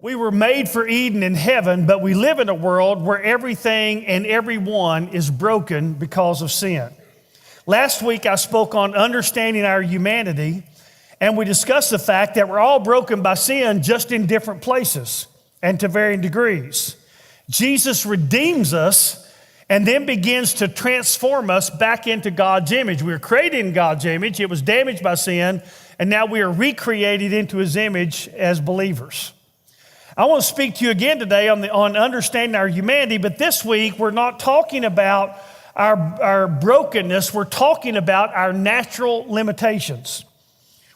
We were made for Eden in heaven, but we live in a world where everything and everyone is broken because of sin. Last week, I spoke on understanding our humanity, and we discussed the fact that we're all broken by sin, just in different places and to varying degrees. Jesus redeems us and then begins to transform us back into God's image. We were created in God's image. It was damaged by sin, and now we are recreated into His image as believers. I want to speak to you again today on understanding our humanity, but this week we're not talking about our brokenness. We're talking about our natural limitations.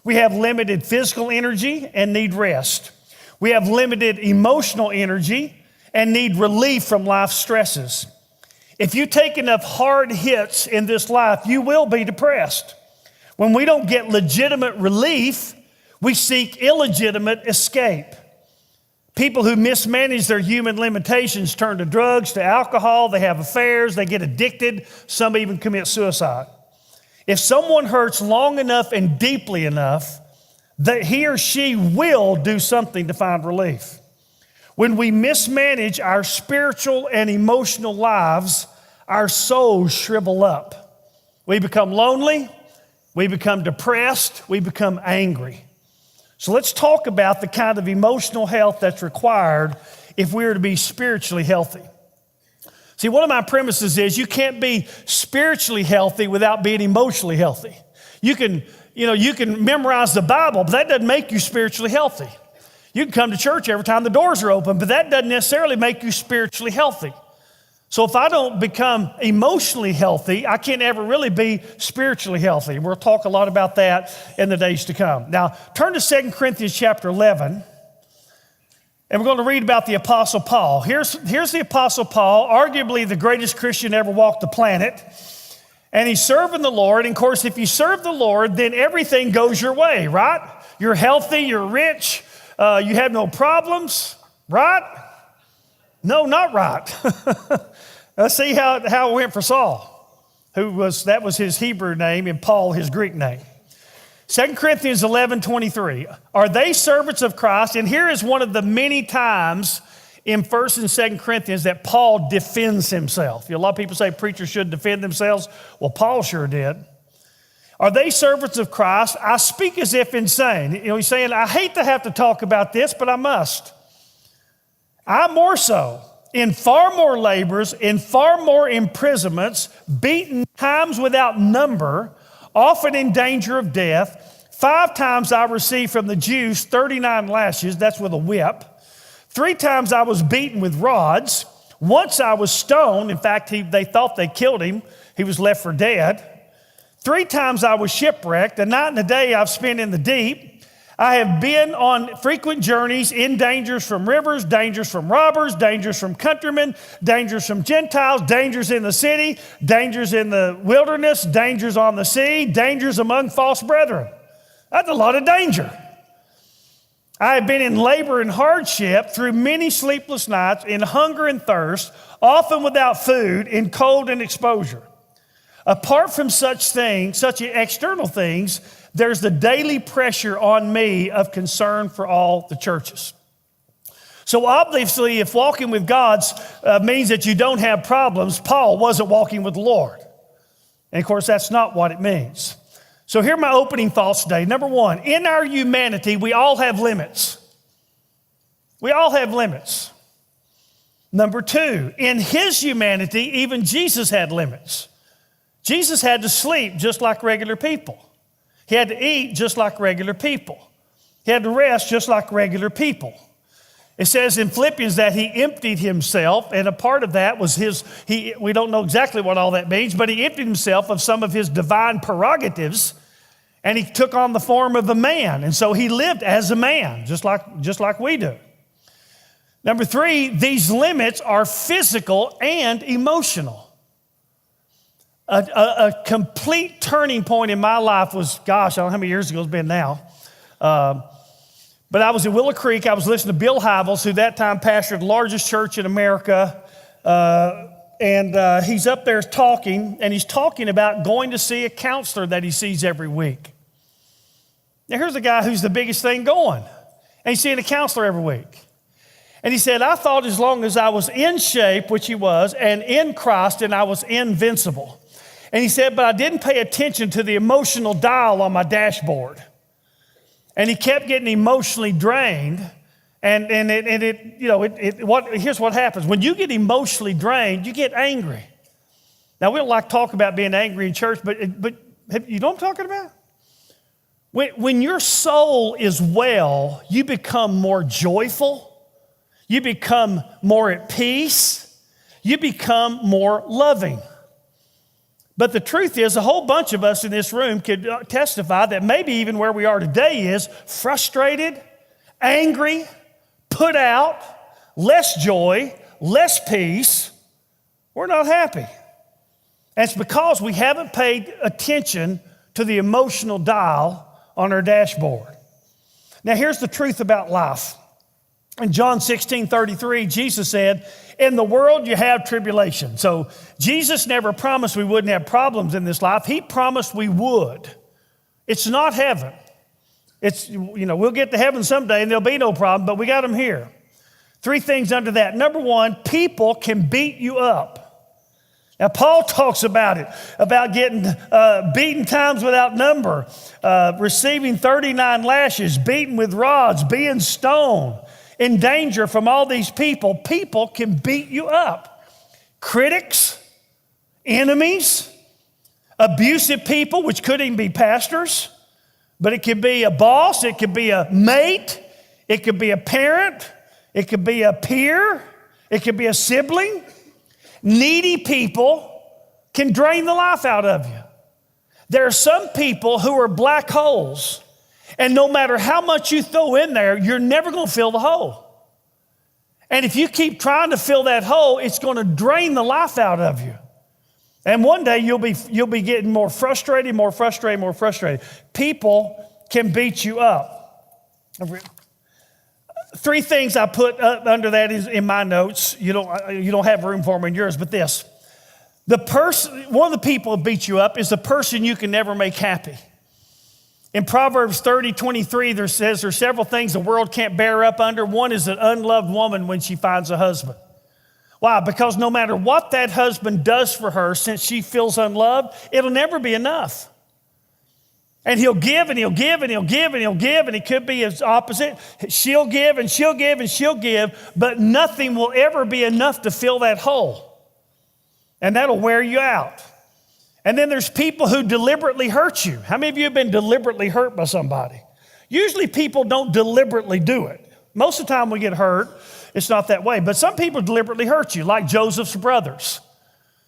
We have limited physical energy and need rest. We have limited emotional energy and need relief from life's stresses. If you take enough hard hits in this life, you will be depressed. When we don't get legitimate relief, we seek illegitimate escape. People who mismanage their human limitations turn to drugs, to alcohol, they have affairs, they get addicted, some even commit suicide. If someone hurts long enough and deeply enough, that he or she will do something to find relief. When we mismanage our spiritual and emotional lives, our souls shrivel up. We become lonely, we become depressed, we become angry. So let's talk about the kind of emotional health that's required if we are to be spiritually healthy. See, one of my premises is you can't be spiritually healthy without being emotionally healthy. You can memorize the Bible, but that doesn't make you spiritually healthy. You can come to church every time the doors are open, but that doesn't necessarily make you spiritually healthy. So if I don't become emotionally healthy, I can't ever really be spiritually healthy. We'll talk a lot about that in the days to come. Now, turn to 2 Corinthians chapter 11, and we're going to read about the Apostle Paul. Here's the Apostle Paul, arguably the greatest Christian ever walked the planet, and he's serving the Lord. And of course, if you serve the Lord, then everything goes your way, right? You're healthy, you're rich, you have no problems, right? No, not right. Let's see how it went for Saul, that was his Hebrew name, and Paul his Greek name. 2 Corinthians 11:23. Are they servants of Christ? And here is one of the many times in 1 and 2 Corinthians that Paul defends himself. A lot of people say preachers should defend themselves. Well, Paul sure did. Are they servants of Christ? I speak as if insane. He's saying, I hate to have to talk about this, but I must. I more so, in far more labors, in far more imprisonments, beaten times without number, often in danger of death. 5 times I received from the Jews 39 lashes, that's with a whip. 3 times I was beaten with rods. Once I was stoned. In fact, they thought they killed him. He was left for dead. 3 times I was shipwrecked. A night and a day I've spent in the deep. I have been on frequent journeys in dangers from rivers, dangers from robbers, dangers from countrymen, dangers from Gentiles, dangers in the city, dangers in the wilderness, dangers on the sea, dangers among false brethren. That's a lot of danger. I have been in labor and hardship through many sleepless nights, in hunger and thirst, often without food, in cold and exposure. Apart from such external things, there's the daily pressure on me of concern for all the churches. So obviously, if walking with God means that you don't have problems, Paul wasn't walking with the Lord. And of course, that's not what it means. So here are my opening thoughts today. Number 1, in our humanity, we all have limits. We all have limits. Number 2, in his humanity, even Jesus had limits. Jesus had to sleep just like regular people. He had to eat just like regular people. He had to rest just like regular people. It says in Philippians that he emptied himself, and a part of that was we don't know exactly what all that means, but he emptied himself of some of his divine prerogatives, and he took on the form of a man. And so he lived as a man, just like we do. Number 3, these limits are physical and emotional. A complete turning point in my life was, I don't know how many years ago it's been now. But I was in Willow Creek. I was listening to Bill Hybels, who that time pastored the largest church in America. And he's up there talking, and he's talking about going to see a counselor that he sees every week. Now, here's a guy who's the biggest thing going, and he's seeing a counselor every week. And he said, I thought as long as I was in shape, which he was, and in Christ, and I was invincible. And he said, but I didn't pay attention to the emotional dial on my dashboard. And he kept getting emotionally drained. Here's what happens. When you get emotionally drained, you get angry. Now, we don't like to talk about being angry in church, but you know what I'm talking about? When your soul is well, you become more joyful. You become more at peace. You become more loving. But the truth is, a whole bunch of us in this room could testify that maybe even where we are today is frustrated, angry, put out, less joy, less peace. We're not happy. And it's because we haven't paid attention to the emotional dial on our dashboard. Now, here's the truth about life. In John 16:33, Jesus said, in the world you have tribulation. So Jesus never promised we wouldn't have problems in this life. He promised we would. It's not heaven. It's, we'll get to heaven someday and there'll be no problem, but we got them here. 3 things under that. Number 1, people can beat you up. Now, Paul talks about it, about getting beaten times without number, receiving 39 lashes, beaten with rods, being stoned, in danger from all these people. People can beat you up. Critics, enemies, abusive people, which could even be pastors, but it could be a boss, it could be a mate, it could be a parent, it could be a peer, it could be a sibling. Needy people can drain the life out of you. There are some people who are black holes, and no matter how much you throw in there, you're never going to fill the hole. And if you keep trying to fill that hole, it's going to drain the life out of you. And one day you'll be getting more frustrated. People can beat you up. 3 things I put up under that is in my notes. You don't have room for them in yours, but this. One of the people who beat you up is the person you can never make happy. In Proverbs 30:23, there says there's several things the world can't bear up under. One is an unloved woman when she finds a husband. Why? Because no matter what that husband does for her, since she feels unloved, it'll never be enough. And he'll give and he'll give and he'll give and he'll give, and it could be his opposite. She'll give and she'll give and she'll give, but nothing will ever be enough to fill that hole. And that'll wear you out. And then there's people who deliberately hurt you. How many of you have been deliberately hurt by somebody? Usually people don't deliberately do it. Most of the time we get hurt, it's not that way. But some people deliberately hurt you, like Joseph's brothers.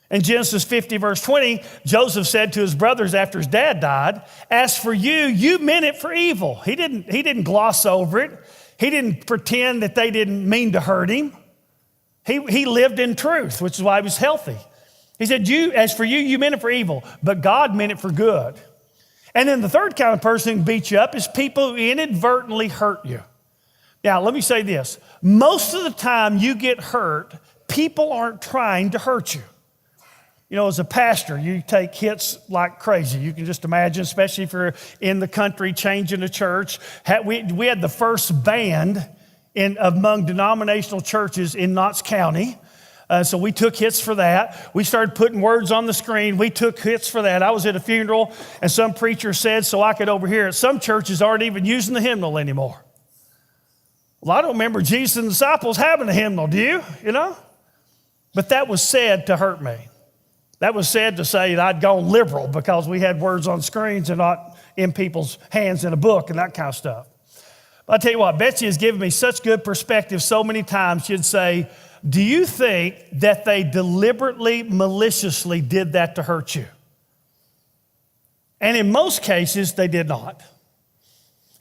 In Genesis 50, verse 20, Joseph said to his brothers after his dad died, as for you, you meant it for evil. He didn't gloss over it. He didn't pretend that they didn't mean to hurt him. He lived in truth, which is why he was healthy. He said, as for you, you meant it for evil, but God meant it for good. And then the third kind of person who beats you up is people who inadvertently hurt you. Now, let me say this. Most of the time you get hurt, people aren't trying to hurt you. As a pastor, you take hits like crazy. You can just imagine, especially if you're in the country changing a church. We had the first band among denominational churches in Knox County. So we took hits for that. We started putting words on the screen. We took hits for that. I was at a funeral, and some preacher said, so I could overhear it, some churches aren't even using the hymnal anymore. Well, I don't remember Jesus and the disciples having a hymnal, do you? But that was said to hurt me. That was said to say that I'd gone liberal because we had words on screens and not in people's hands in a book and that kind of stuff. But I'll tell you what, Betsy has given me such good perspective so many times. She'd say, do you think that they deliberately, maliciously did that to hurt you? And in most cases, they did not.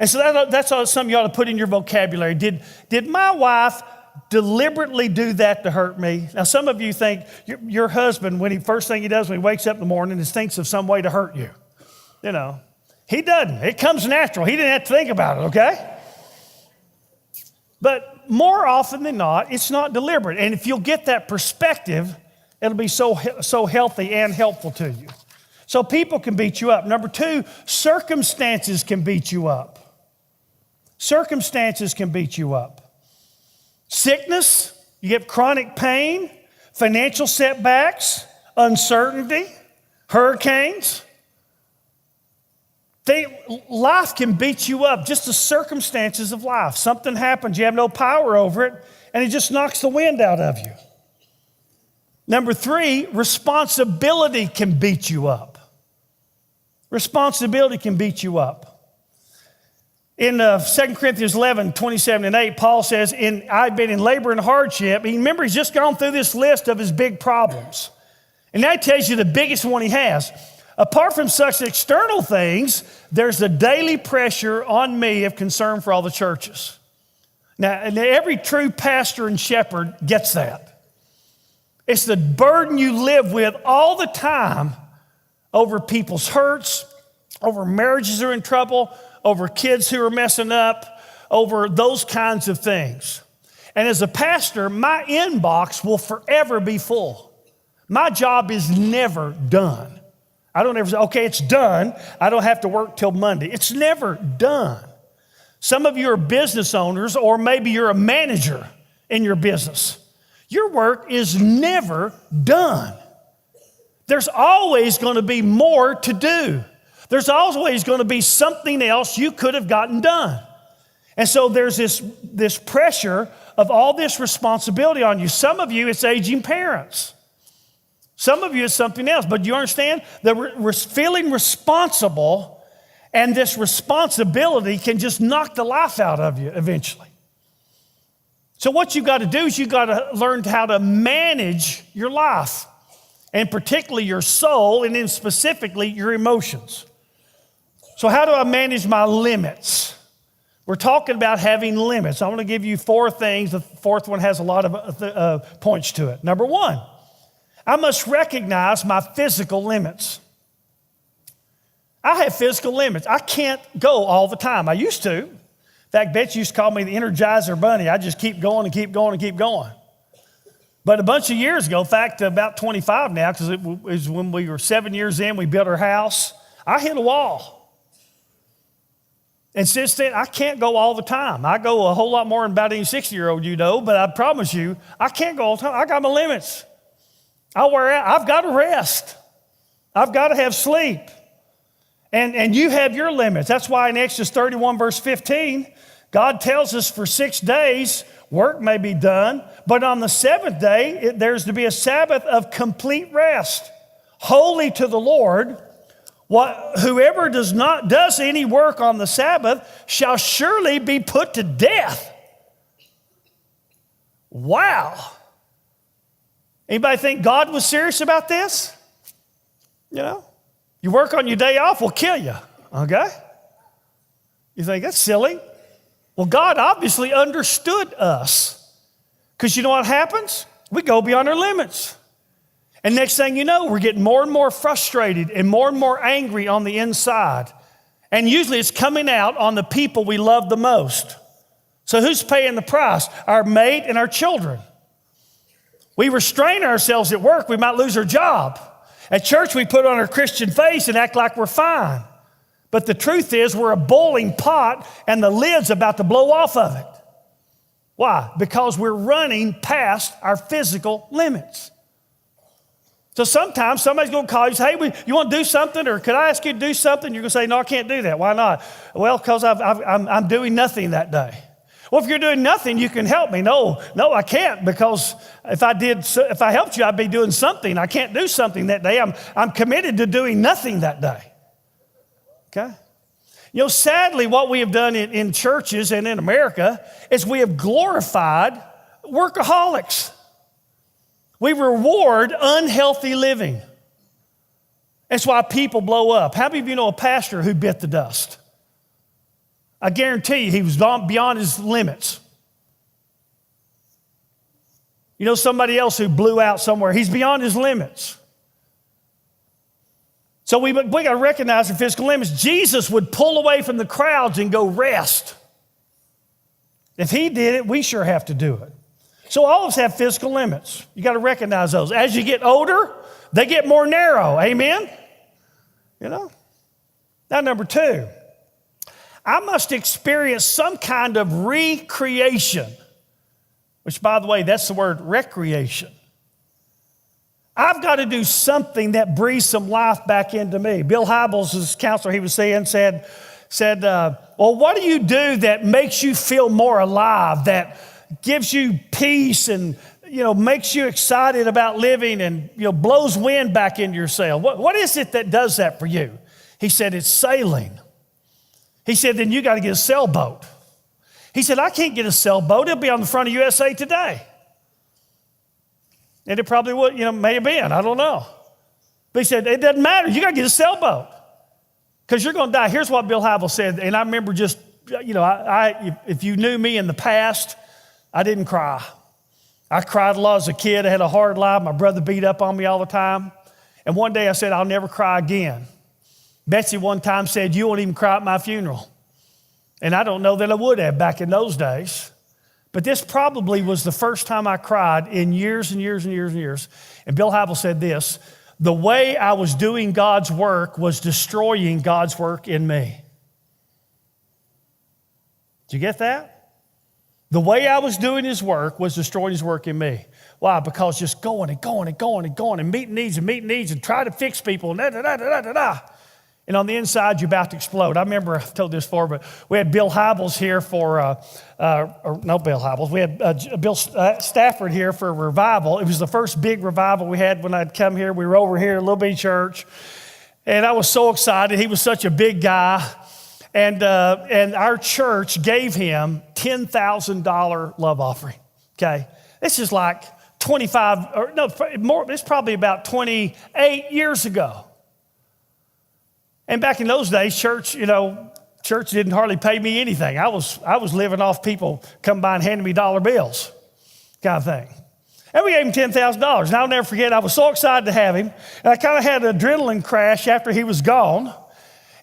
And so that's something you ought to put in your vocabulary. Did my wife deliberately do that to hurt me? Now, some of you think your husband, first thing he does when he wakes up in the morning is thinks of some way to hurt you. He doesn't. It comes natural. He didn't have to think about it, okay? But more often than not, it's not deliberate. And if you'll get that perspective, it'll be so healthy and helpful to you. So people can beat you up. Number 2, circumstances can beat you up. Circumstances can beat you up. sickness, you get chronic pain, financial setbacks, uncertainty, hurricanes. Life can beat you up, just the circumstances of life. Something happens, you have no power over it, and it just knocks the wind out of you. Number 3, responsibility can beat you up. Responsibility can beat you up. In 2 Corinthians 11, 27 and 8, Paul says, I've been in labor and hardship. And remember, he's just gone through this list of his big problems. And that tells you the biggest one he has. Apart from such external things, there's the daily pressure on me of concern for all the churches. Now, every true pastor and shepherd gets that. It's the burden you live with all the time over people's hurts, over marriages that are in trouble, over kids who are messing up, over those kinds of things. And as a pastor, my inbox will forever be full. My job is never done. I don't ever say, okay, it's done. I don't have to work till Monday. It's never done. Some of you are business owners, or maybe you're a manager in your business. Your work is never done. There's always going to be more to do. There's always going to be something else you could have gotten done. And so there's this pressure of all this responsibility on you. Some of you, it's aging parents. Some of you, it's something else. But you understand that we're feeling responsible, and this responsibility can just knock the life out of you eventually. So what you've got to do is you've got to learn how to manage your life, and particularly your soul, and then specifically your emotions. So how do I manage my limits? We're talking about having limits. I want to give you 4 things. The 4th one has a lot of points to it. Number 1, I must recognize my physical limits. I have physical limits. I can't go all the time. I used to. In fact, Betsy used to call me the Energizer Bunny. I just keep going and keep going and keep going. But a bunch of years ago, in fact, about 25 now, because it was when we were 7 years in, we built our house, I hit a wall. And since then, I can't go all the time. I go a whole lot more than about any 60-year-old you know, but I promise you, I can't go all the time. I got my limits. I wear out. I've got to rest. I've got to have sleep. And you have your limits. That's why in Exodus 31, verse 15, God tells us for 6 days, work may be done, but on the 7th day, there's to be a Sabbath of complete rest, holy to the Lord. Whoever does any work on the Sabbath shall surely be put to death. Wow. Anybody think God was serious about this? You know, you work on your day off, we'll kill you, okay? You think, that's silly. Well, God obviously understood us, because you know what happens? We go beyond our limits. And next thing you know, we're getting more and more frustrated and more angry on the inside. And usually it's coming out on the people we love the most. So who's paying the price? Our mate and our children. We restrain ourselves at work, we might lose our job. At church, we put on our Christian face and act like we're fine. But the truth is, we're a boiling pot and the lid's about to blow off of it. Why? Because we're running past our physical limits. So sometimes somebody's going to call you and say, hey, you want to do something, or could I ask you to do something? You're going to say, no, I can't do that. Why not? Well, because I'm doing nothing that day. Well, if you're doing nothing, you can help me. No, I can't, because if I helped you, I'd be doing something. I can't do something that day. I'm committed to doing nothing that day. Okay? You know, sadly, what we have done in churches and in America is we have glorified workaholics. We reward unhealthy living. That's why people blow up. How many of you know a pastor who bit the dust? I guarantee you he was beyond his limits. You know somebody else who blew out somewhere? He's beyond his limits. So we got to recognize our physical limits. Jesus would pull away from the crowds and go rest. If he did it, we sure have to do it. So all of us have physical limits. You got to recognize those. As you get older, they get more narrow. Amen? You know? Now, number 2, I must experience some kind of recreation which, by the way, that's the word recreation. I've got to do something that breathes some life back into me. Bill Hybels, his counselor, he was saying, said, well, what do you do that makes you feel more alive, that gives you peace and, makes you excited about living and, blows wind back into your sail? What is it that does that for you? He said, it's sailing. He said, then you got to get a sailboat. He said, I can't get a sailboat. It'll be on the front of USA Today. And it probably would, may have been. I don't know. But he said, it doesn't matter. You got to get a sailboat because you're going to die. Here's what Bill Hybels said. And I remember just, if you knew me in the past, I didn't cry. I cried a lot as a kid. I had a hard life. My brother beat up on me all the time. And one day I said, I'll never cry again. Betsy one time said, you won't even cry at my funeral. And I don't know that I would have back in those days. But this probably was the first time I cried in years and years and years and years. And Bill Hybels said this, the way I was doing God's work was destroying God's work in me. Did you get that? The way I was doing his work was destroying his work in me. Why? Because just going and going and going and going and meeting needs and trying to fix people and da-da-da-da-da-da. And on the inside, you're about to explode. I remember, I've told this before, but we had Bill Hybels here for, no Bill Hybels, we had Bill Stafford here for a revival. It was the first big revival we had when I'd come here. We were over here, a little bitty church. And I was so excited. He was such a big guy. And our church gave him $10,000 love offering, okay? This is like 25, or no, more, it's probably about 28 years ago. And back in those days, church didn't hardly pay me anything. I was living off people come by and handing me dollar bills kind of thing. And we gave him $10,000. And I'll never forget, I was so excited to have him. And I kind of had an adrenaline crash after he was gone.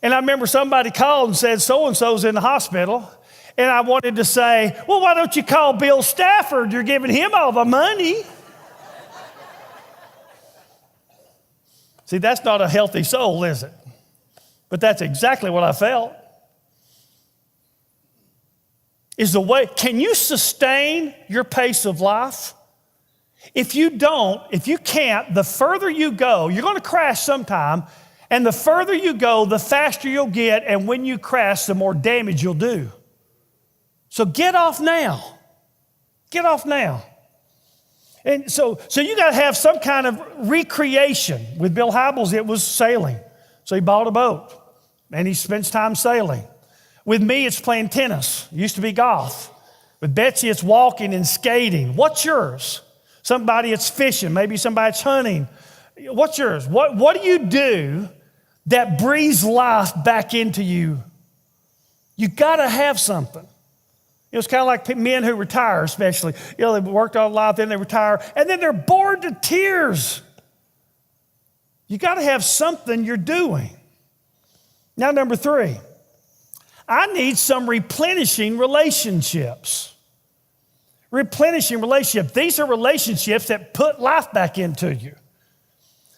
And I remember somebody called and said, so-and-so's in the hospital. And I wanted to say, well, why don't you call Bill Stafford? You're giving him all the money. See, that's not a healthy soul, is it? But that's exactly what I felt. Is the way, can you sustain your pace of life? If you can't, the further you go, you're going to crash sometime, and the further you go, the faster you'll get, and when you crash, the more damage you'll do. So get off now. Get off now. And so you got to have some kind of recreation. With Bill Hybels, it was sailing. So he bought a boat. And he spends time sailing. With me, it's playing tennis. It used to be golf. With Betsy, it's walking and skating. What's yours? Somebody, it's fishing. Maybe somebody, it's hunting. What's yours? What do you do that breathes life back into you? You got to have something. It's kind of like men who retire, especially. They worked all life, then they retire, and then they're bored to tears. You got to have something you're doing. Now, number 3, I need some replenishing relationships. Replenishing relationships. These are relationships that put life back into you.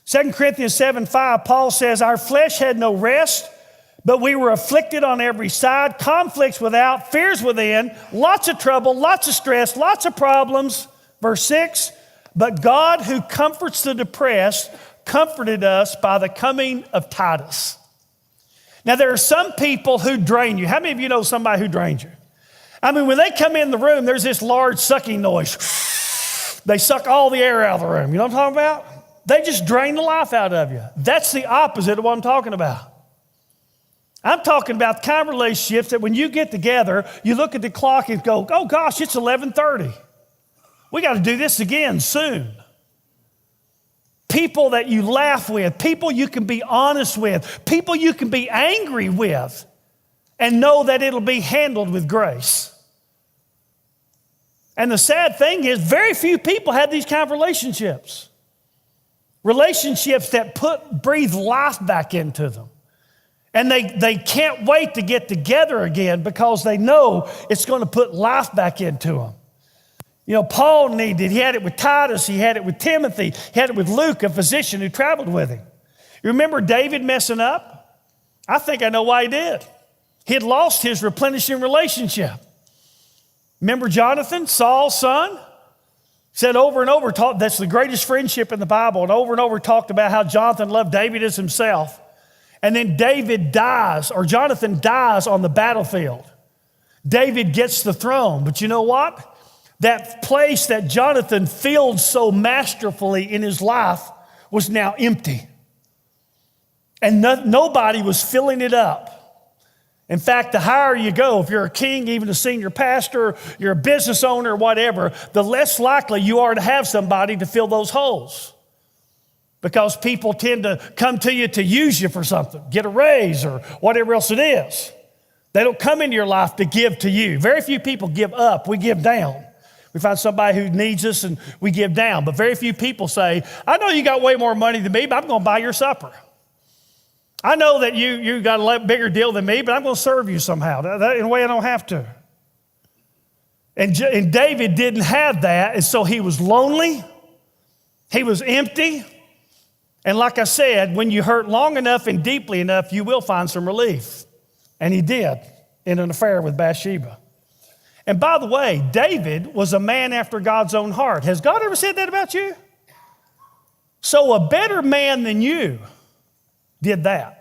2 Corinthians 7:5, Paul says, our flesh had no rest, but we were afflicted on every side, conflicts without, fears within, lots of trouble, lots of stress, lots of problems. Verse 6, but God who comforts the depressed comforted us by the coming of Titus. Now, there are some people who drain you. How many of you know somebody who drains you? I mean, when they come in the room, there's this large sucking noise. They suck all the air out of the room. You know what I'm talking about? They just drain the life out of you. That's the opposite of what I'm talking about. I'm talking about the kind of relationships that when you get together, you look at the clock and go, oh gosh, it's 11:30. We got to do this again soon. People that you laugh with, people you can be honest with, people you can be angry with, and know that it'll be handled with grace. And the sad thing is, very few people have these kind of relationships. Relationships that breathe life back into them. And they can't wait to get together again because they know it's going to put life back into them. Paul needed, he had it with Titus, he had it with Timothy, he had it with Luke, a physician who traveled with him. You remember David messing up? I think I know why he did. He had lost his replenishing relationship. Remember Jonathan, Saul's son? Said over and over, that's the greatest friendship in the Bible, and over talked about how Jonathan loved David as himself. And then Jonathan dies on the battlefield. David gets the throne. But you know what? That place that Jonathan filled so masterfully in his life was now empty. And nobody was filling it up. In fact, the higher you go, if you're a king, even a senior pastor, you're a business owner or whatever, the less likely you are to have somebody to fill those holes. Because people tend to come to you to use you for something, get a raise or whatever else it is. They don't come into your life to give to you. Very few people give up, we give down. We find somebody who needs us and we give down. But very few people say, I know you got way more money than me, but I'm going to buy your supper. I know that you got a bigger deal than me, but I'm going to serve you somehow. In a way I don't have to. And David didn't have that, and so he was lonely. He was empty. And like I said, when you hurt long enough and deeply enough, you will find some relief. And he did in an affair with Bathsheba. And by the way, David was a man after God's own heart. Has God ever said that about you? So a better man than you did that.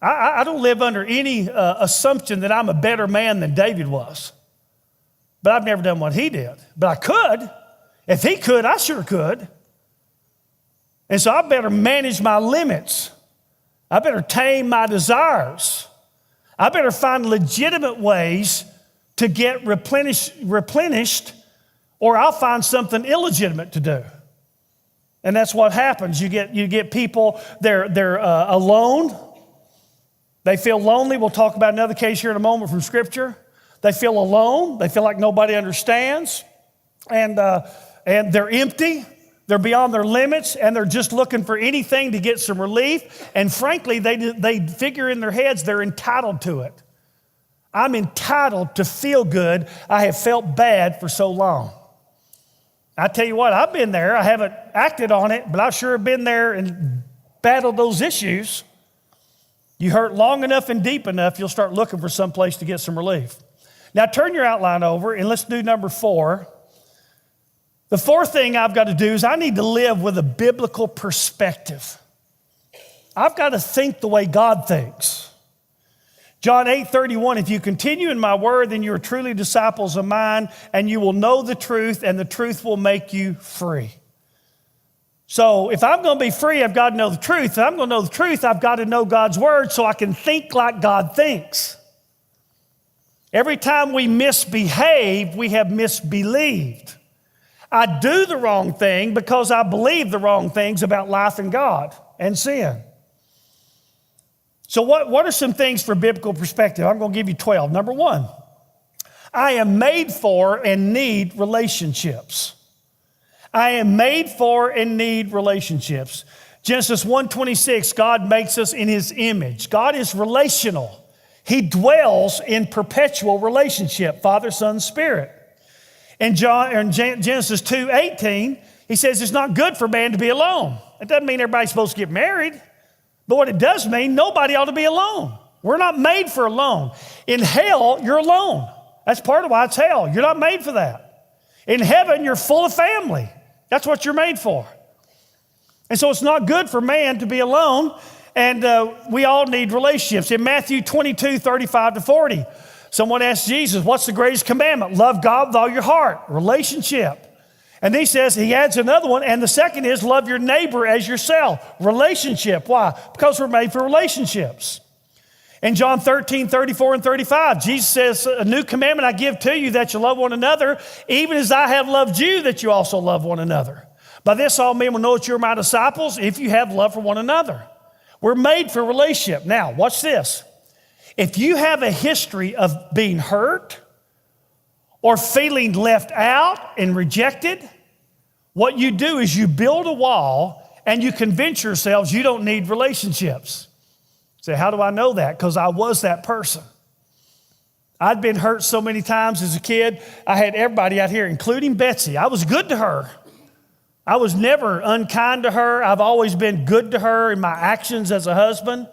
I don't live under any assumption that I'm a better man than David was. But I've never done what he did. But I could. If he could, I sure could. And so I better manage my limits. I better tame my desires. I better find legitimate ways to get replenished, or I'll find something illegitimate to do. And that's what happens. You get people, they're alone. They feel lonely. We'll talk about another case here in a moment from Scripture. They feel alone. They feel like nobody understands. And they're empty. They're beyond their limits, and they're just looking for anything to get some relief. And frankly, they figure in their heads they're entitled to it. I'm entitled to feel good. I have felt bad for so long. I tell you what, I've been there. I haven't acted on it, but I sure have been there and battled those issues. You hurt long enough and deep enough, you'll start looking for some place to get some relief. Now turn your outline over and let's do number 4. The fourth thing I've got to do is I need to live with a biblical perspective. I've got to think the way God thinks. John 8:31, if you continue in my word, then you are truly disciples of mine, and you will know the truth, and the truth will make you free. So if I'm going to be free, I've got to know the truth. If I'm going to know the truth, I've got to know God's word so I can think like God thinks. Every time we misbehave, we have misbelieved. I do the wrong thing because I believe the wrong things about life and God and sin. So what are some things for biblical perspective? I'm going to give you 12. Number 1, I am made for and need relationships. I am made for and need relationships. Genesis 1:26, God makes us in his image. God is relational. He dwells in perpetual relationship, Father, Son, Spirit. In Genesis 2:18, he says it's not good for man to be alone. It doesn't mean everybody's supposed to get married, but what it does mean, nobody ought to be alone. We're not made for alone. In hell, you're alone. That's part of why it's hell. You're not made for that. In heaven, you're full of family. That's what you're made for. And so it's not good for man to be alone, and we all need relationships. In Matthew 22:35-40, someone asked Jesus, what's the greatest commandment? Love God with all your heart, relationship. And he says, he adds another one, and the second is love your neighbor as yourself, relationship. Why? Because we're made for relationships. In John 13:34-35, Jesus says, a new commandment I give to you, that you love one another, even as I have loved you, that you also love one another. By this all men will know that you're my disciples, if you have love for one another. We're made for relationship. Now, watch this. If you have a history of being hurt or feeling left out and rejected, what you do is you build a wall and you convince yourselves you don't need relationships. Say, how do I know that? Because I was that person. I'd been hurt so many times as a kid. I had everybody out here, including Betsy. I was good to her. I was never unkind to her. I've always been good to her in my actions as a husband.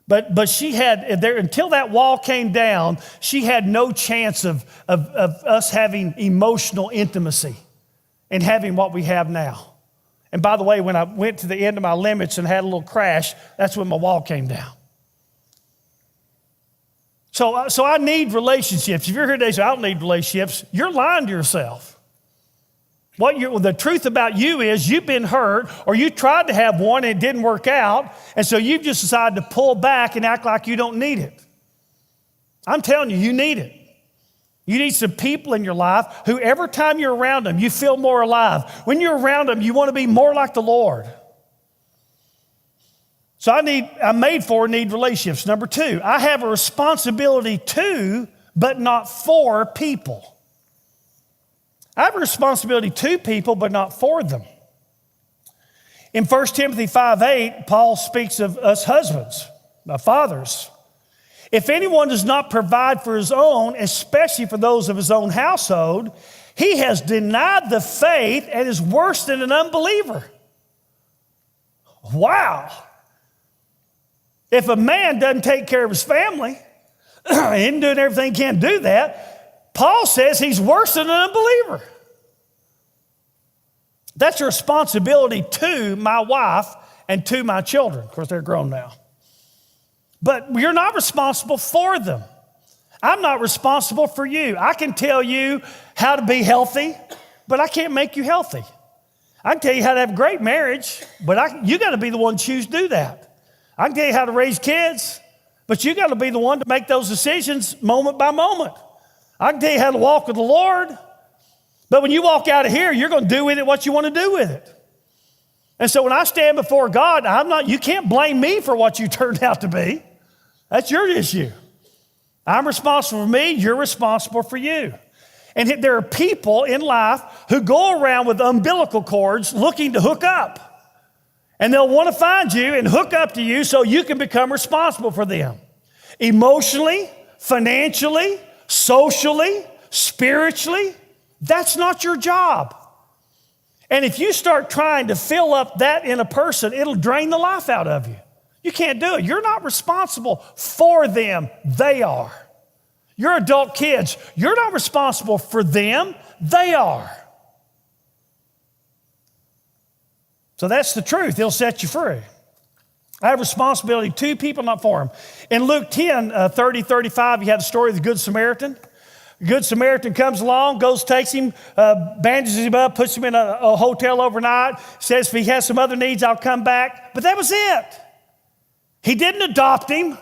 But she had, there, until that wall came down, she had no chance of us having emotional intimacy and having what we have now. And by the way, when I went to the end of my limits and had a little crash, that's when my wall came down. So I need relationships. If you're here today and say, I don't need relationships, you're lying to yourself. The truth about you is you've been hurt, or you tried to have one and it didn't work out, and so you've just decided to pull back and act like you don't need it. I'm telling you, you need it. You need some people in your life who every time you're around them, you feel more alive. When you're around them, you want to be more like the Lord. So I'm made for need relationships. Number 2, I have a responsibility to, but not for people. I have a responsibility to people, but not for them. In 1 Timothy 5:8, Paul speaks of us husbands, fathers. If anyone does not provide for his own, especially for those of his own household, he has denied the faith and is worse than an unbeliever. Wow. If a man doesn't take care of his family, and doing everything he can do that, Paul says he's worse than an unbeliever. That's a responsibility to my wife and to my children. Of course, they're grown now. But you're not responsible for them. I'm not responsible for you. I can tell you how to be healthy, but I can't make you healthy. I can tell you how to have a great marriage, but you got to be the one to choose to do that. I can tell you how to raise kids, but you got to be the one to make those decisions moment by moment. I can tell you how to walk with the Lord, but when you walk out of here, you're going to do with it what you want to do with it. And so when I stand before God, you can't blame me for what you turned out to be. That's your issue. I'm responsible for me, you're responsible for you. And there are people in life who go around with umbilical cords looking to hook up. And they'll want to find you and hook up to you so you can become responsible for them. Emotionally, financially, socially, spiritually, that's not your job. And if you start trying to fill up that in a person, it'll drain the life out of you. You can't do it. You're not responsible for them. They are. Your adult kids, you're not responsible for them. They are. So that's the truth. He'll set you free. I have responsibility to people, not for them. In Luke 10, 30, 35, you have the story of the Good Samaritan. The Good Samaritan comes along, takes him, bandages him up, puts him in a hotel overnight, says if he has some other needs, I'll come back. But that was it. He didn't adopt him.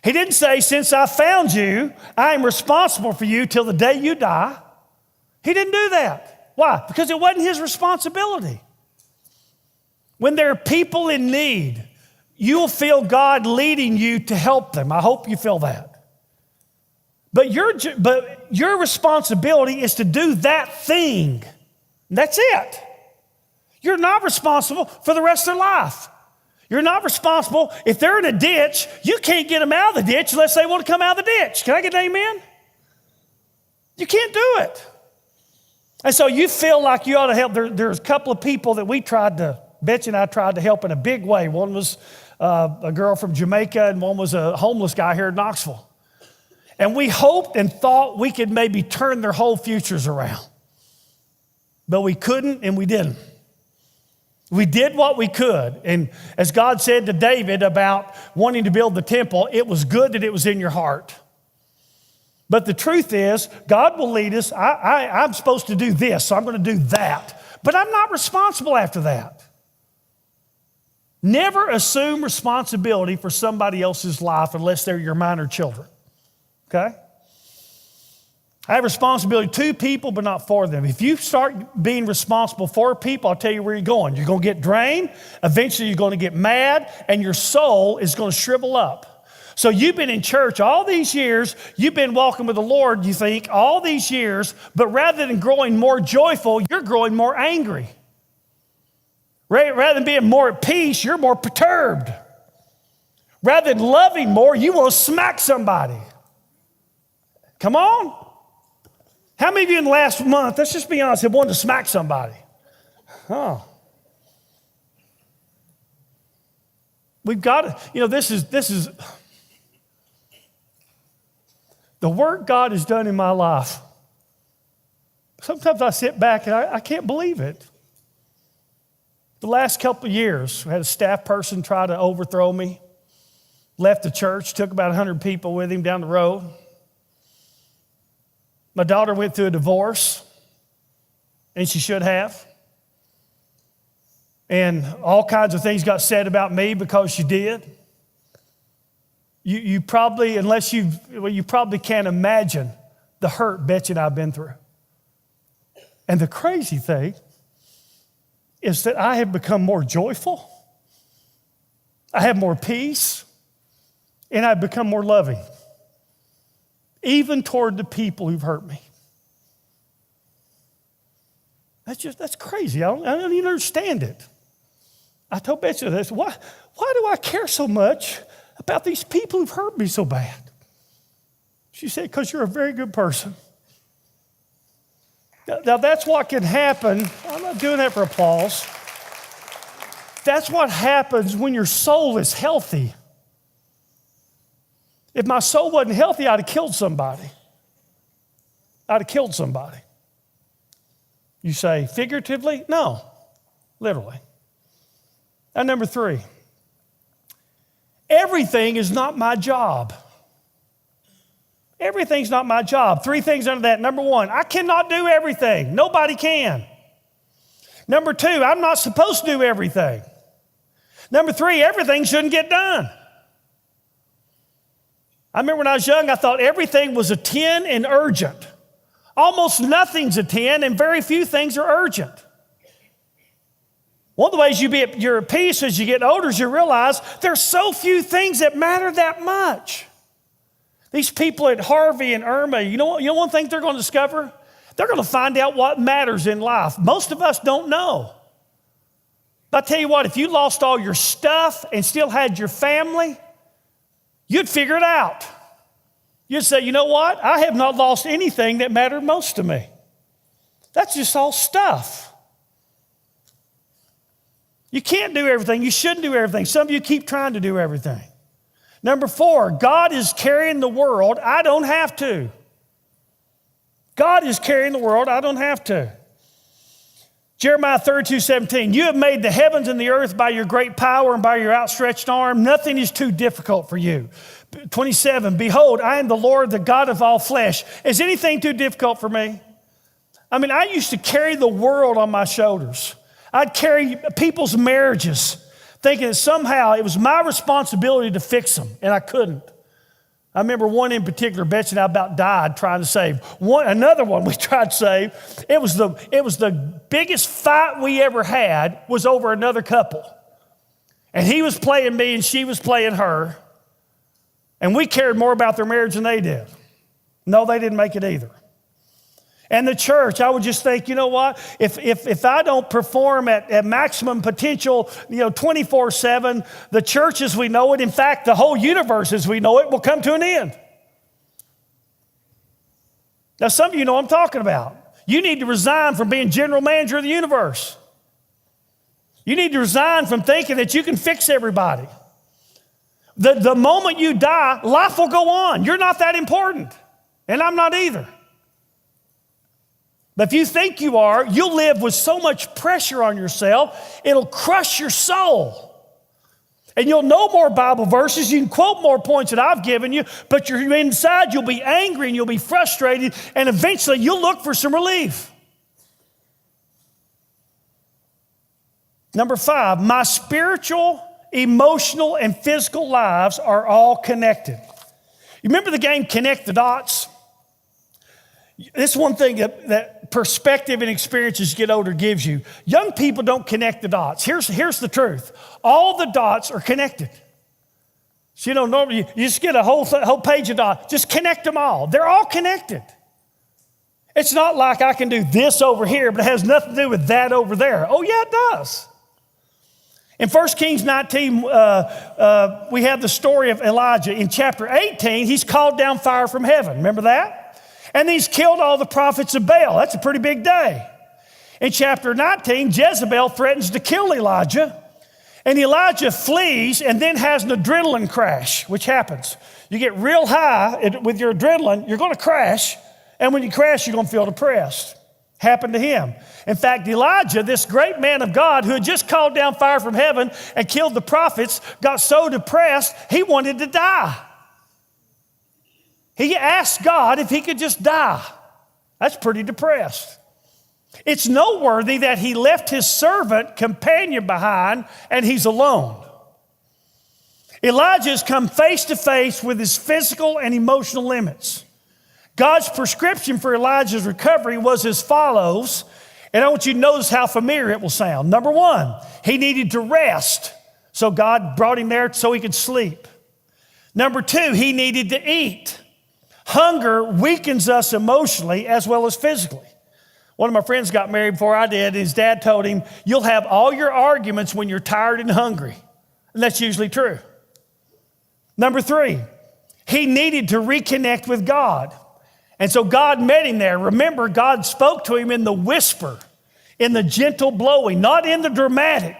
He didn't say, since I found you, I am responsible for you till the day you die. He didn't do that. Why? Because it wasn't his responsibility. When there are people in need, you will feel God leading you to help them. I hope you feel that. But your responsibility is to do that thing. That's it. You're not responsible for the rest of their life. You're not responsible. If they're in a ditch, you can't get them out of the ditch unless they want to come out of the ditch. Can I get an amen? You can't do it. And so you feel like you ought to help. There's a couple of people that Betsy and I tried to help in a big way. One was a girl from Jamaica, and one was a homeless guy here in Knoxville. And we hoped and thought we could maybe turn their whole futures around. But we couldn't, and we didn't. We did what we could. And as God said to David about wanting to build the temple, it was good that it was in your heart. But the truth is, God will lead us. I'm supposed to do this, so I'm going to do that. But I'm not responsible after that. Never assume responsibility for somebody else's life unless they're your minor children. Okay? I have responsibility to people, but not for them. If you start being responsible for people, I'll tell you where you're going. You're going to get drained. Eventually, you're going to get mad, and your soul is going to shrivel up. So you've been in church all these years. You've been walking with the Lord, you think, all these years. But rather than growing more joyful, you're growing more angry. Rather than being more at peace, you're more perturbed. Rather than loving more, you want to smack somebody. Come on. How many of you in the last month, let's just be honest, have wanted to smack somebody? Oh. We've got to, this is the work God has done in my life. Sometimes I sit back and I can't believe it. The last couple of years, we had a staff person try to overthrow me. Left the church, took about 100 people with him down the road. My daughter went through a divorce, and she should have. And all kinds of things got said about me because she did. You probably, you probably can't imagine the hurt Betsy and I have been through. And the crazy thing is that I have become more joyful. I have more peace. And I've become more loving, even toward the people who've hurt me. That's crazy. I don't even understand it. I told Betsy this, why do I care so much about these people who've hurt me so bad? She said, because you're a very good person. Now that's what can happen. I'm not doing that for applause. That's what happens when your soul is healthy. If my soul wasn't healthy, I'd have killed somebody. You say, figuratively? No, literally. And number 3, everything is not my job. Everything's not my job. 3 things under that. Number 1, I cannot do everything. Nobody can. Number 2, I'm not supposed to do everything. Number 3, everything shouldn't get done. I remember when I was young, I thought everything was a 10 and urgent. Almost nothing's a 10 and very few things are urgent. One of the ways you're at peace as you get older is you realize there's so few things that matter that much. These people at Harvey and Irma, you know one thing they're going to discover? They're going to find out what matters in life. Most of us don't know. But I tell you what, if you lost all your stuff and still had your family, you'd figure it out. You'd say, you know what? I have not lost anything that mattered most to me. That's just all stuff. You can't do everything. You shouldn't do everything. Some of you keep trying to do everything. Number 4, God is carrying the world. I don't have to. God is carrying the world. I don't have to. Jeremiah 32:17, you have made the heavens and the earth by your great power and by your outstretched arm. Nothing is too difficult for you. 27, behold, I am the Lord, the God of all flesh. Is anything too difficult for me? I used to carry the world on my shoulders. I'd carry people's marriages, thinking that somehow it was my responsibility to fix them, and I couldn't. I remember one in particular, Betsy and I about died trying to save. Another one we tried to save. It was the biggest fight we ever had was over another couple. And he was playing me and she was playing her. And we cared more about their marriage than they did. No, they didn't make it either. And the church, I would just think, you know what? If I don't perform at maximum potential, 24/7, the church as we know it, in fact, the whole universe as we know it, will come to an end. Now, some of you know what I'm talking about. You need to resign from being general manager of the universe. You need to resign from thinking that you can fix everybody. The moment you die, life will go on. You're not that important, and I'm not either. But if you think you are, you'll live with so much pressure on yourself, it'll crush your soul. And you'll know more Bible verses, you can quote more points that I've given you, but you're inside, you'll be angry and you'll be frustrated, and eventually you'll look for some relief. Number 5, my spiritual, emotional, and physical lives are all connected. You remember the game Connect the Dots? This is one thing that perspective and experience as you get older gives you. Young people don't connect the dots. Here's the truth. All the dots are connected. So normally you just get a whole page of dots. Just connect them all. They're all connected. It's not like I can do this over here, but it has nothing to do with that over there. Oh, yeah, it does. In 1 Kings 19, we have the story of Elijah. In chapter 18, he's called down fire from heaven. Remember that? And he's killed all the prophets of Baal. That's a pretty big day. In chapter 19, Jezebel threatens to kill Elijah. And Elijah flees and then has an adrenaline crash, which happens. You get real high with your adrenaline, you're going to crash. And when you crash, you're going to feel depressed. Happened to him. In fact, Elijah, this great man of God who had just called down fire from heaven and killed the prophets, got so depressed, he wanted to die. He asked God if he could just die. That's pretty depressed. It's noteworthy that he left his servant companion behind and he's alone. Elijah has come face to face with his physical and emotional limits. God's prescription for Elijah's recovery was as follows, and I want you to notice how familiar it will sound. Number one, he needed to rest, so God brought him there so he could sleep. Number two, he needed to eat. Hunger weakens us emotionally as well as physically. One of my friends got married before I did, and his dad told him, you'll have all your arguments when you're tired and hungry. And that's usually true. Number three, he needed to reconnect with God. And so God met him there. Remember, God spoke to him in the whisper, in the gentle blowing, not in the dramatic.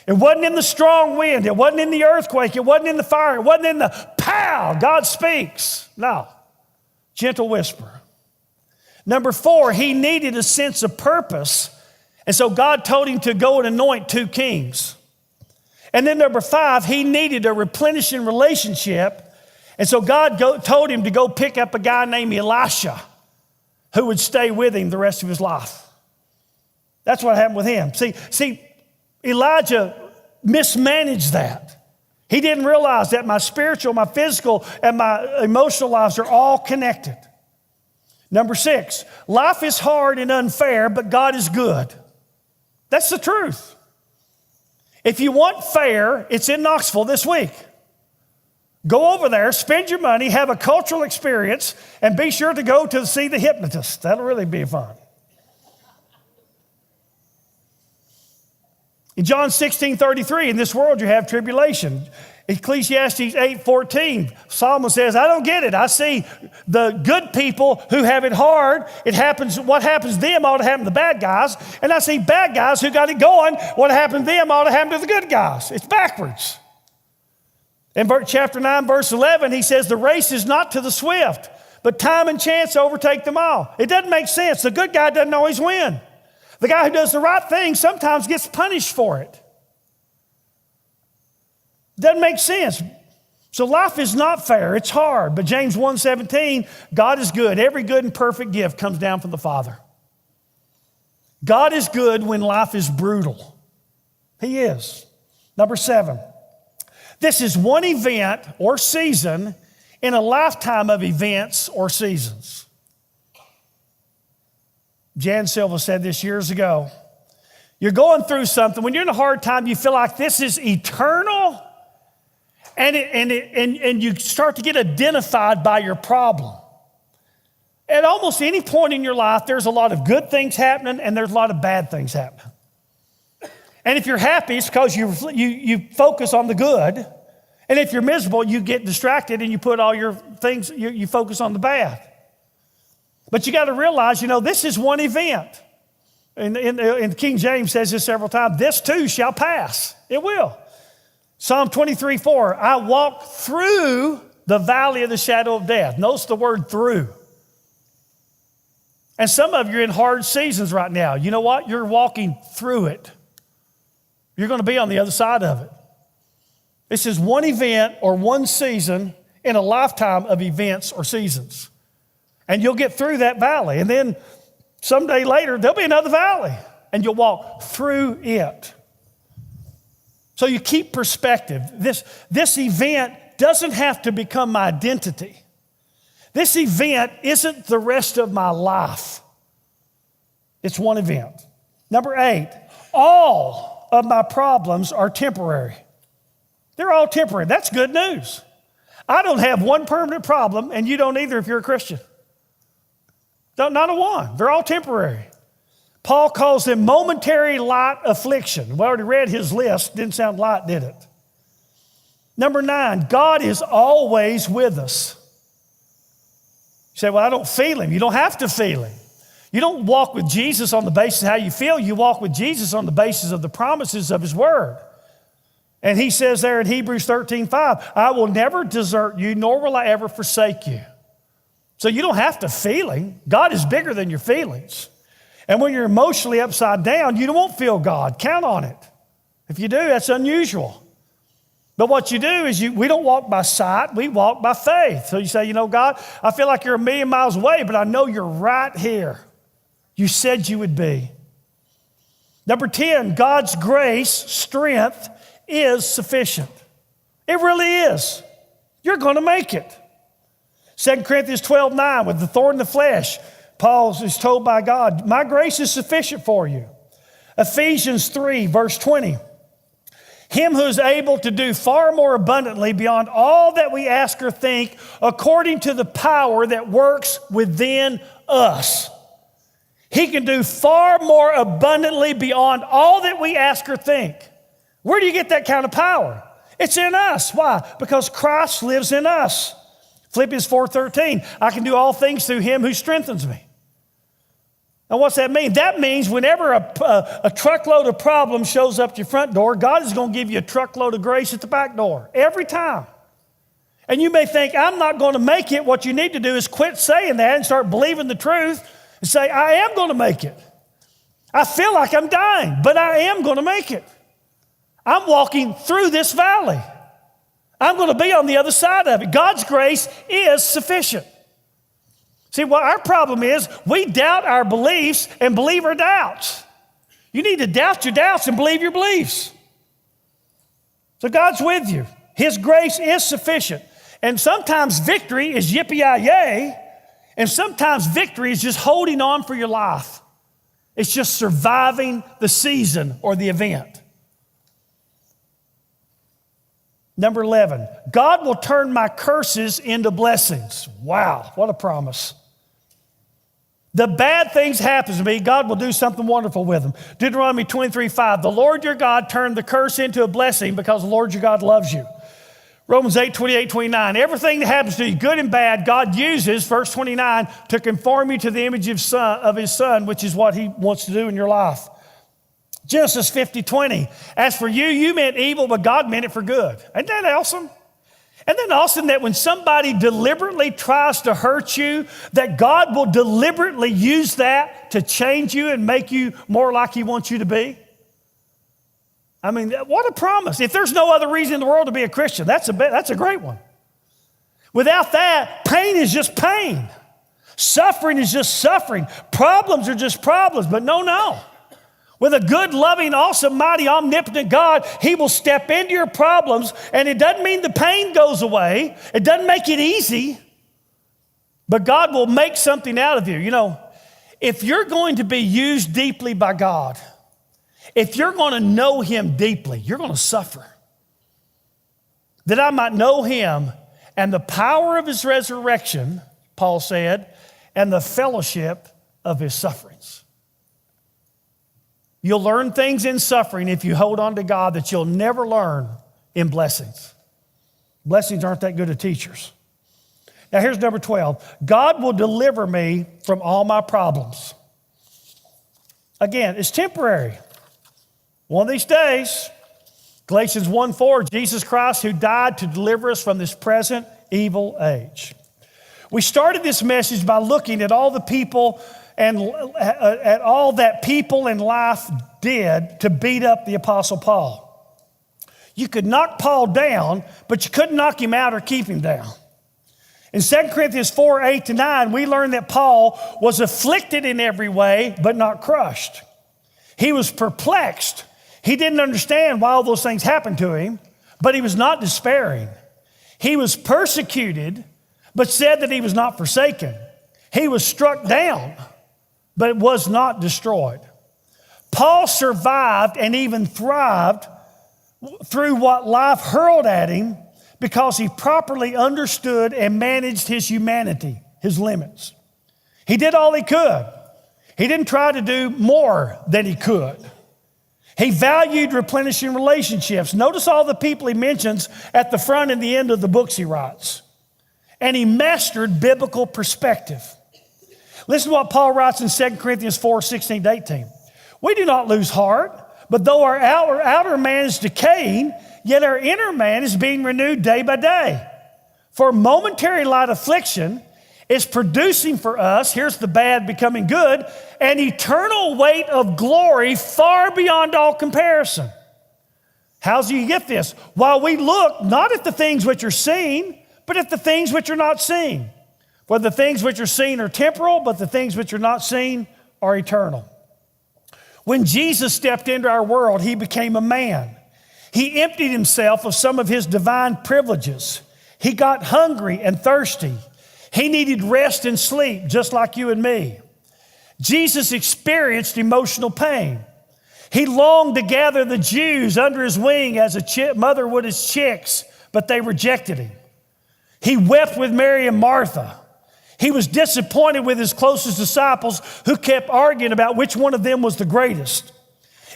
It wasn't in the strong wind. It wasn't in the earthquake. It wasn't in the fire. It wasn't in the pow. God speaks. No, gentle whisper. Number four, he needed a sense of purpose. And so God told him to go and anoint 2 kings. And then number five, he needed a replenishing relationship. And so God told him to go pick up a guy named Elisha who would stay with him the rest of his life. That's what happened with him. See, Elijah mismanaged that. He didn't realize that my spiritual, my physical, and my emotional lives are all connected. Number 6, life is hard and unfair, but God is good. That's the truth. If you want fair, it's in Knoxville this week. Go over there, spend your money, have a cultural experience, and be sure to go to see the hypnotist. That'll really be fun. In John 16:33, in this world you have tribulation. Ecclesiastes 8:14, Solomon says, I don't get it. I see the good people who have it hard. What happens to them ought to happen to the bad guys. And I see bad guys who got it going. What happened to them ought to happen to the good guys. It's backwards. In chapter 9, verse 11, he says, the race is not to the swift, but time and chance overtake them all. It doesn't make sense. The good guy doesn't always win. The guy who does the right thing sometimes gets punished for it. Doesn't make sense. So life is not fair. It's hard. But James 1:17, God is good. Every good and perfect gift comes down from the Father. God is good when life is brutal. He is. Number 7, this is one event or season in a lifetime of events or seasons. Jan Silva said this years ago. You're going through something. When you're in a hard time, you feel like this is eternal. And you start to get identified by your problem. At almost any point in your life, there's a lot of good things happening and there's a lot of bad things happening. And if you're happy, it's because you focus on the good. And if you're miserable, you get distracted and you put all your things, you focus on the bad. But you got to realize, this is one event. And King James says this several times, this too shall pass. It will. Psalm 23:4, I walk through the valley of the shadow of death. Notice the word through. And some of you are in hard seasons right now. You know what? You're walking through it. You're going to be on the other side of it. This is one event or one season in a lifetime of events or seasons. And you'll get through that valley. And then someday later, there'll be another valley. And you'll walk through it. So you keep perspective. This event doesn't have to become my identity. This event isn't the rest of my life. It's one event. Number 8, all of my problems are temporary. They're all temporary. That's good news. I don't have one permanent problem, and you don't either if you're a Christian. Not a one. They're all temporary. Paul calls them momentary light affliction. We already read his list. Didn't sound light, did it? Number 9, God is always with us. You say, well, I don't feel him. You don't have to feel him. You don't walk with Jesus on the basis of how you feel. You walk with Jesus on the basis of the promises of his word. And he says there in Hebrews 13:5, I will never desert you, nor will I ever forsake you. So you don't have to feel him. God is bigger than your feelings. And when you're emotionally upside down, you won't feel God. Count on it. If you do, that's unusual. But what you do is we don't walk by sight, we walk by faith. So you say, God, I feel like you're a million miles away, but I know you're right here. You said you would be. Number 10, God's grace, strength, is sufficient. It really is. You're going to make it. 2 Corinthians 12:9, with the thorn in the flesh, Paul is told by God, my grace is sufficient for you. Ephesians 3, verse 20, him who is able to do far more abundantly beyond all that we ask or think, according to the power that works within us. He can do far more abundantly beyond all that we ask or think. Where do you get that kind of power? It's in us. Why? Because Christ lives in us. Philippians 4:13, I can do all things through him who strengthens me. Now what's that mean? That means whenever a truckload of problems shows up at your front door, God is going to give you a truckload of grace at the back door. Every time. And you may think, I'm not going to make it. What you need to do is quit saying that and start believing the truth and say, I am going to make it. I feel like I'm dying, but I am going to make it. I'm walking through this valley. I'm going to be on the other side of it. God's grace is sufficient. See, what our problem is, we doubt our beliefs and believe our doubts. You need to doubt your doubts and believe your beliefs. So God's with you. His grace is sufficient. And sometimes victory is yippee-yi-yay, and sometimes victory is just holding on for your life. It's just surviving the season or the event. Number 11, God will turn my curses into blessings. Wow, what a promise. The bad things happen to me, God will do something wonderful with them. Deuteronomy 23:5, the Lord your God turned the curse into a blessing because the Lord your God loves you. Romans 8:28-29, everything that happens to you, good and bad, God uses, verse 29, to conform you to the image of his son, which is what he wants to do in your life. Genesis 50:20, as for you, you meant evil, but God meant it for good. Isn't that awesome? Isn't that awesome that when somebody deliberately tries to hurt you, that God will deliberately use that to change you and make you more like he wants you to be? I mean, what a promise. If there's no other reason in the world to be a Christian, that's a great one. Without that, pain is just pain. Suffering is just suffering. Problems are just problems, but no. With a good, loving, awesome, mighty, omnipotent God, he will step into your problems, and it doesn't mean the pain goes away. It doesn't make it easy, but God will make something out of you. If you're going to be used deeply by God, if you're going to know him deeply, you're going to suffer. That I might know him and the power of his resurrection, Paul said, and the fellowship of his sufferings. You'll learn things in suffering if you hold on to God that you'll never learn in blessings. Blessings aren't that good of teachers. Now here's number 12. God will deliver me from all my problems. Again, it's temporary. One of these days, Galatians 1:4, Jesus Christ who died to deliver us from this present evil age. We started this message by looking at all the people and at all that people in life did to beat up the Apostle Paul. You could knock Paul down, but you couldn't knock him out or keep him down. In 2 Corinthians 4:8-9, we learned that Paul was afflicted in every way, but not crushed. He was perplexed. He didn't understand why all those things happened to him, but he was not despairing. He was persecuted, but said that he was not forsaken. He was struck down, but was not destroyed. Paul survived and even thrived through what life hurled at him because he properly understood and managed his humanity, his limits. He did all he could. He didn't try to do more than he could. He valued replenishing relationships. Notice all the people he mentions at the front and the end of the books he writes. And he mastered biblical perspective. Listen to what Paul writes in 2 Corinthians 4:16-18. We do not lose heart, but though our outer man is decaying, yet our inner man is being renewed day by day. For momentary light affliction is producing for us, here's the bad becoming good, an eternal weight of glory far beyond all comparison. How do you get this? While we look not at the things which are seen, but at the things which are not seen. For the things which are seen are temporal, but the things which are not seen are eternal. When Jesus stepped into our world, he became a man. He emptied himself of some of his divine privileges. He got hungry and thirsty. He needed rest and sleep, just like you and me. Jesus experienced emotional pain. He longed to gather the Jews under his wing as a mother would his chicks, but they rejected him. He wept with Mary and Martha. He was disappointed with his closest disciples who kept arguing about which one of them was the greatest.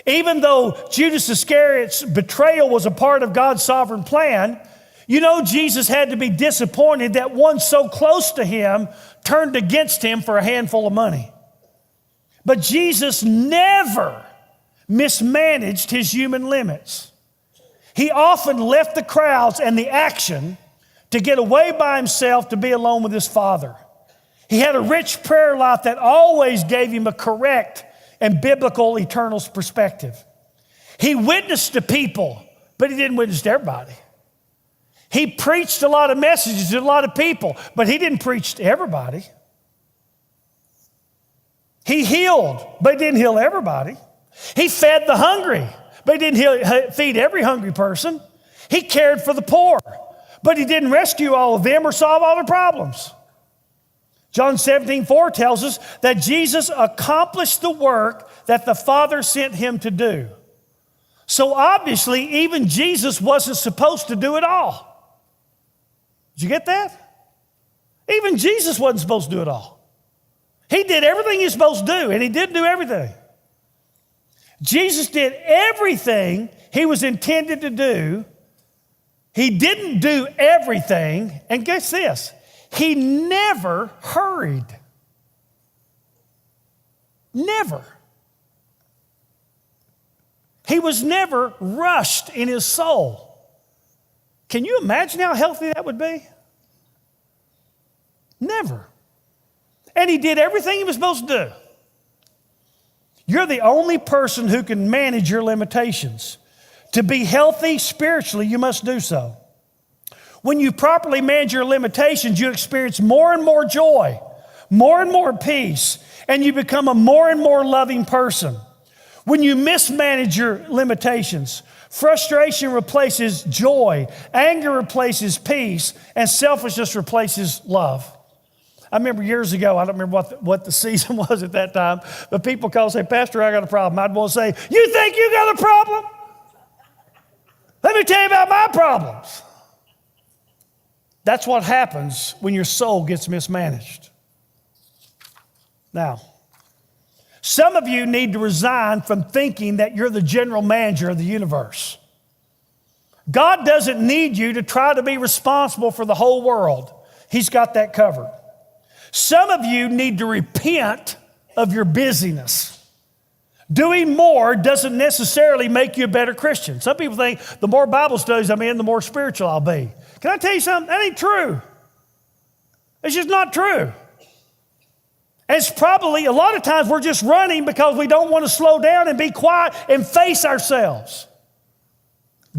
Even though Judas Iscariot's betrayal was a part of God's sovereign plan, you know Jesus had to be disappointed that one so close to him turned against him for a handful of money. But Jesus never mismanaged his human limits. He often left the crowds and the action to get away by himself to be alone with his Father. He had a rich prayer life that always gave him a correct and biblical eternal perspective. He witnessed to people, but he didn't witness to everybody. He preached a lot of messages to a lot of people, but he didn't preach to everybody. He healed, but he didn't heal everybody. He fed the hungry, but he didn't feed every hungry person. He cared for the poor, but he didn't rescue all of them or solve all their problems. John 17:4 tells us that Jesus accomplished the work that the Father sent him to do. So obviously, even Jesus wasn't supposed to do it all. Did you get that? Even Jesus wasn't supposed to do it all. He did everything he's supposed to do, and he didn't do everything. Jesus did everything he was intended to do. He didn't do everything, and guess this, he never hurried. Never. He was never rushed in his soul. Can you imagine how healthy that would be? Never. And he did everything he was supposed to do. You're the only person who can manage your limitations. To be healthy spiritually, you must do so. When you properly manage your limitations, you experience more and more joy, more and more peace, and you become a more and more loving person. When you mismanage your limitations, frustration replaces joy, anger replaces peace, and selfishness replaces love. I remember years ago, I don't remember what the season was at that time, but people call and say, Pastor, I got a problem. I'd want to say, you think you got a problem? Let me tell you about my problems. That's what happens when your soul gets mismanaged. Now, some of you need to resign from thinking that you're the general manager of the universe. God doesn't need you to try to be responsible for the whole world. He's got that covered. Some of you need to repent of your busyness. Doing more doesn't necessarily make you a better Christian. Some people think the more Bible studies I'm in, the more spiritual I'll be. Can I tell you something? That ain't true. It's just not true. And it's probably, a lot of times we're just running because we don't want to slow down and be quiet and face ourselves.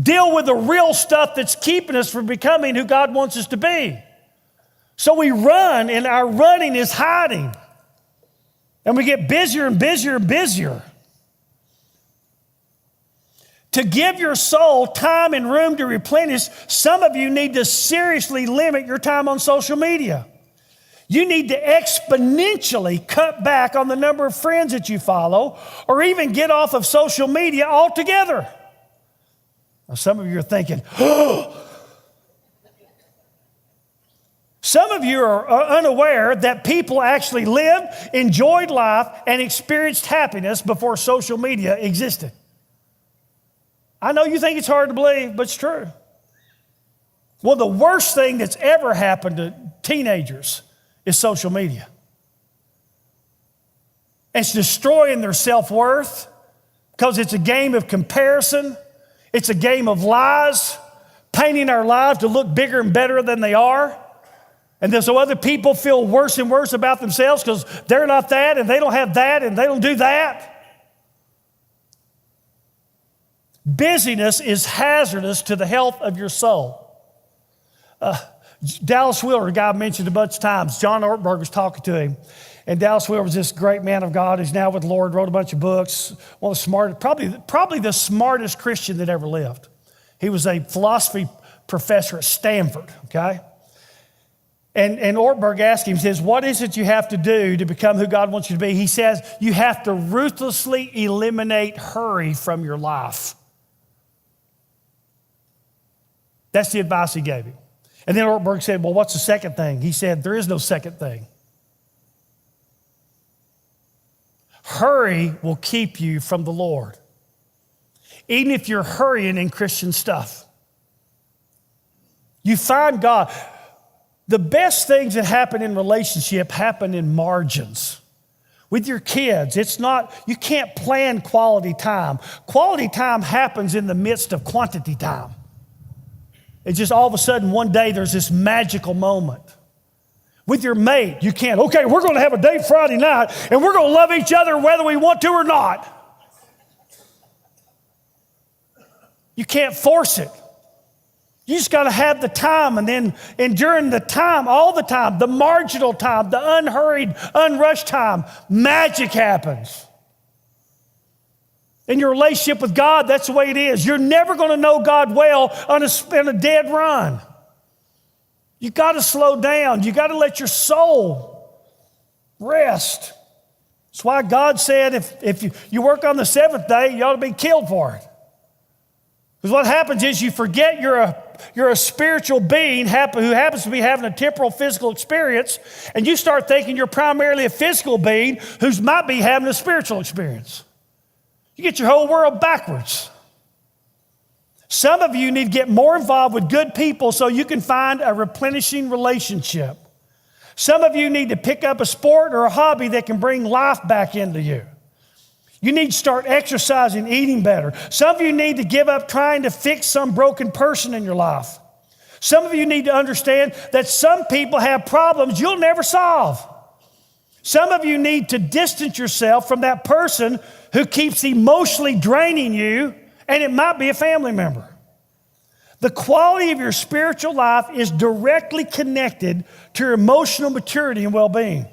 Deal with the real stuff that's keeping us from becoming who God wants us to be. So we run, and our running is hiding. And we get busier and busier and busier. To give your soul time and room to replenish, some of you need to seriously limit your time on social media. You need to exponentially cut back on the number of friends that you follow, or even get off of social media altogether. Now, some of you are thinking, oh. Some of you are unaware that people actually lived, enjoyed life, and experienced happiness before social media existed. I know you think it's hard to believe, but it's true. Well, the worst thing that's ever happened to teenagers is social media. It's destroying their self-worth because it's a game of comparison. It's a game of lies, painting our lives to look bigger and better than they are. And then so other people feel worse and worse about themselves because they're not that and they don't have that and they don't do that. Busyness is hazardous to the health of your soul. Dallas Willard, a guy I mentioned a bunch of times, John Ortberg was talking to him. And Dallas Willard was this great man of God who's now with the Lord, wrote a bunch of books, one of the smartest, probably the smartest Christian that ever lived. He was a philosophy professor at Stanford, okay? And Ortberg asked him, he says, what is it you have to do to become who God wants you to be? He says, you have to ruthlessly eliminate hurry from your life. That's the advice he gave him. And then Ortberg said, well, what's the second thing? He said, there is no second thing. Hurry will keep you from the Lord, even if you're hurrying in Christian stuff. You find God. The best things that happen in relationship happen in margins. With your kids, it's not, you can't plan quality time. Quality time happens in the midst of quantity time. It's just all of a sudden one day there's this magical moment. With your mate, you can't, okay, we're going to have a date Friday night and we're going to love each other whether we want to or not. You can't force it. You just got to have the time, and during the time, all the time, the marginal time, the unhurried, unrushed time, magic happens. In your relationship with God, that's the way it is. You're never going to know God well on a dead run. You got to slow down. You got to let your soul rest. That's why God said if you work on the seventh day, you ought to be killed for it. Because what happens is you forget you're a spiritual being who happens to be having a temporal physical experience, and you start thinking you're primarily a physical being who might be having a spiritual experience. You get your whole world backwards. Some of you need to get more involved with good people so you can find a replenishing relationship. Some of you need to pick up a sport or a hobby that can bring life back into you. You need to start exercising, eating better. Some of you need to give up trying to fix some broken person in your life. Some of you need to understand that some people have problems you'll never solve. Some of you need to distance yourself from that person who keeps emotionally draining you, and it might be a family member. The quality of your spiritual life is directly connected to your emotional maturity and well-being.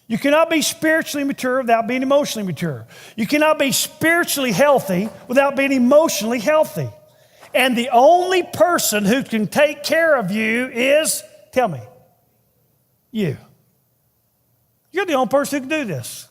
You cannot be spiritually mature without being emotionally mature. You cannot be spiritually healthy without being emotionally healthy. And the only person who can take care of you is, tell me, you. You're the only person who can do this.